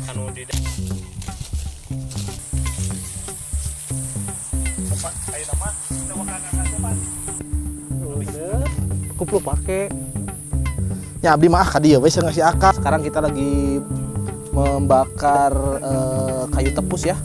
anu di tempat ayo nama kumpul pakai. Ya abdi mah ka dieu we ngasih akar. Sekarang kita lagi membakar kayu tepus ya.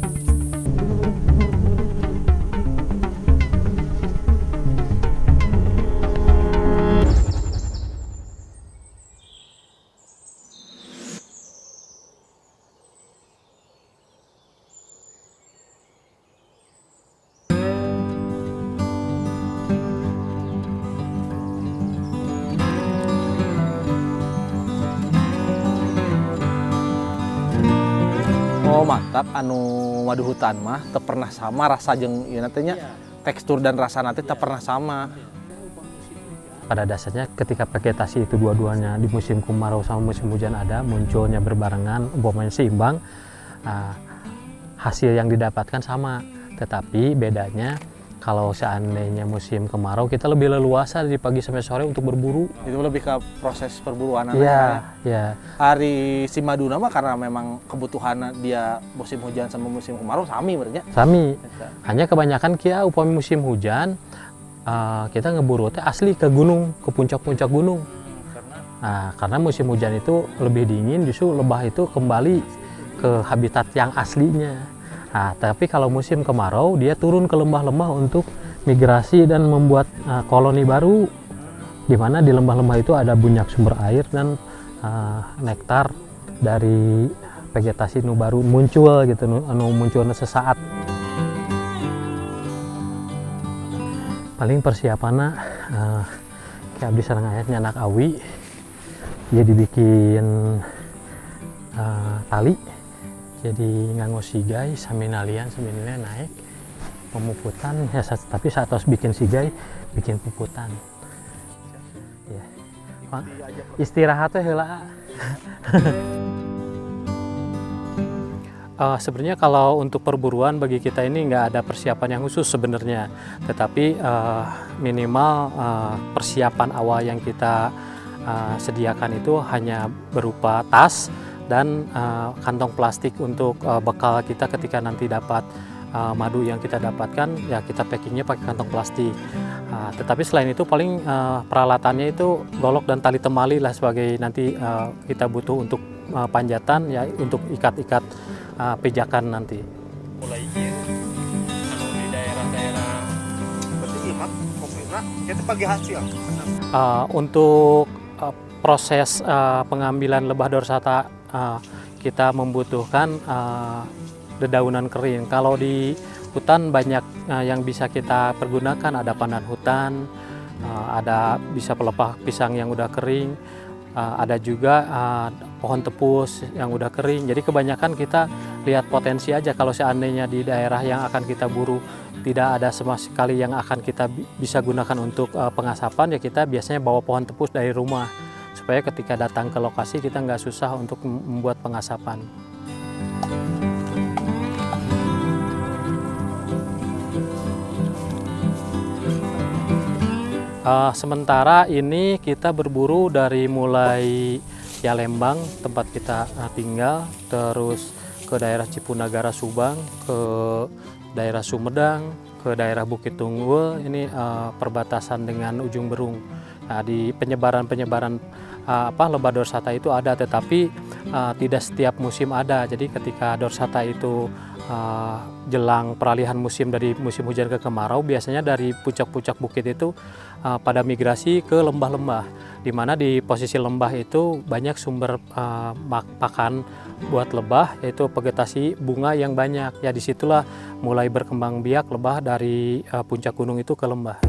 Oh mantap, anu waduh hutan mah teu pernah sama rasa jeung ieu nantinya tekstur dan rasa nanti teu pernah sama. Pada dasarnya ketika vegetasi itu dua-duanya di musim kemarau sama musim hujan ada, munculnya berbarengan, umpamanya seimbang, hasil yang didapatkan sama. Tetapi bedanya kalau seandainya musim kemarau kita lebih leluasa dari pagi sampai sore untuk berburu. Itu lebih ke proses perburuan. Iya, ya. Hari si Maduna mah karena memang kebutuhan dia musim hujan sama musim kemarau sami berarti. Sami. Hanya kebanyakan kia upami musim hujan kita ngeburu teh asli ke gunung, ke puncak-puncak gunung. Karena musim hujan itu lebih dingin, justru lebah itu kembali ke habitat yang aslinya. Tapi kalau musim kemarau dia turun ke lembah-lembah untuk migrasi dan membuat koloni baru, di mana di lembah-lembah itu ada banyak sumber air dan nektar dari vegetasi nu baru muncul gitu, nu munculnya sesaat. Paling persiapannya kayak abdi sareng ayat nyanak awi, jadi bikin tali. Jadi nganggo sigai sambil nalian naik pemuputan ya, tapi saat harus bikin sigai bikin puputan ya. Istirahatnya heula. Sebenarnya kalau untuk perburuan bagi kita ini nggak ada persiapan yang khusus sebenarnya, tetapi minimal persiapan awal yang kita sediakan itu hanya berupa tas dan kantong plastik untuk bekal kita ketika nanti dapat madu yang kita dapatkan, ya kita packingnya pakai kantong plastik. Tetapi selain itu paling peralatannya itu golok dan tali temali lah sebagai nanti kita butuh untuk panjatan ya, untuk ikat-ikat pijakan nanti. mulai ieu anu di daerah-daerah berarti ieu mah kompetna kita bagi hasil. Untuk proses pengambilan lebah dorsata kita membutuhkan dedaunan kering. Kalau di hutan banyak yang bisa kita pergunakan, ada pandan hutan, ada bisa pelepah pisang yang udah kering, ada juga pohon tepus yang udah kering. Jadi kebanyakan kita lihat potensi aja. Kalau seandainya di daerah yang akan kita buru tidak ada sama sekali yang akan kita bisa gunakan untuk pengasapan, ya kita biasanya bawa pohon tepus dari rumah supaya ketika datang ke lokasi kita nggak susah untuk membuat pengasapan. Sementara ini kita berburu dari mulai ya Lembang tempat kita tinggal, terus ke daerah Cipunagara Subang, ke daerah Sumedang, ke daerah Bukit Tunggul, ini perbatasan dengan Ujung Berung. Nah, di penyebaran lebah dorsata itu ada, tetapi tidak setiap musim ada. Jadi ketika dorsata itu jelang peralihan musim dari musim hujan ke kemarau, biasanya dari puncak-puncak bukit itu pada migrasi ke lembah-lembah, di mana di posisi lembah itu banyak sumber pakan buat lebah, yaitu vegetasi bunga yang banyak. Ya disitulah mulai berkembang biak lebah dari puncak gunung itu ke lembah.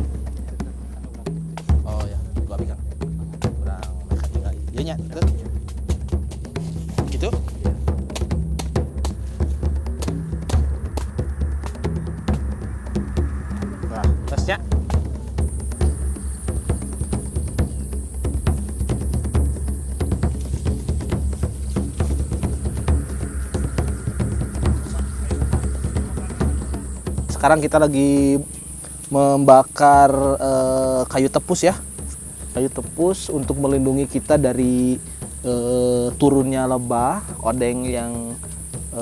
Iya nya, gitu. Nah, tasnya. Sekarang kita lagi membakar kayu tepus ya. Kayu tepus untuk melindungi kita dari turunnya lebah, odeng yang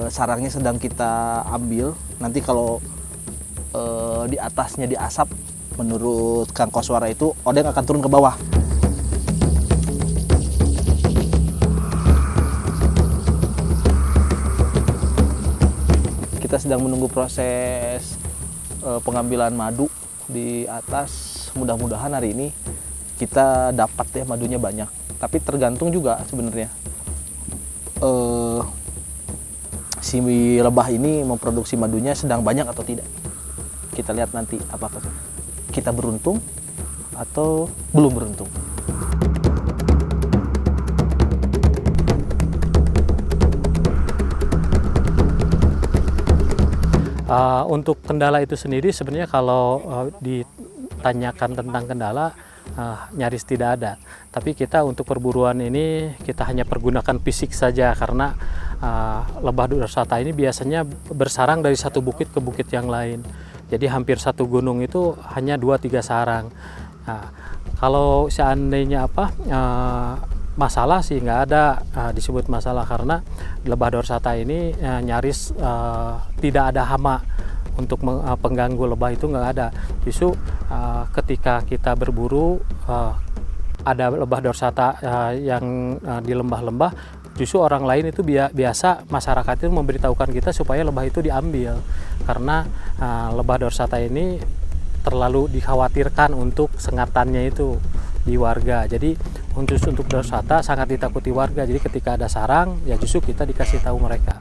sarangnya sedang kita ambil. Nanti kalau di atasnya diasap, menurut Kang Koswara itu odeng akan turun ke bawah. Kita sedang menunggu proses pengambilan madu di atas. Mudah-mudahan hari ini kita dapat ya madunya banyak. Tapi tergantung juga sebenarnya si lebah ini memproduksi madunya sedang banyak atau tidak. Kita lihat nanti apakah kita beruntung atau belum beruntung. Untuk kendala itu sendiri sebenarnya kalau ditanyakan tentang kendala nyaris tidak ada. Tapi kita untuk perburuan ini kita hanya pergunakan fisik saja karena lebah dorsata ini biasanya bersarang dari satu bukit ke bukit yang lain. Jadi hampir satu gunung itu hanya 2-3 sarang. Nah, kalau seandainya masalah sih nggak ada disebut masalah karena lebah dorsata ini nyaris tidak ada hama untuk pengganggu lebah, itu nggak ada. Justru ketika kita berburu ada lebah dorsata yang di lembah-lembah, justru orang lain itu biasa masyarakat itu memberitahukan kita supaya lebah itu diambil karena lebah dorsata ini terlalu dikhawatirkan untuk sengatannya itu di warga. Jadi untuk dorsata sangat ditakuti warga. Jadi ketika ada sarang ya justru kita dikasih tahu mereka.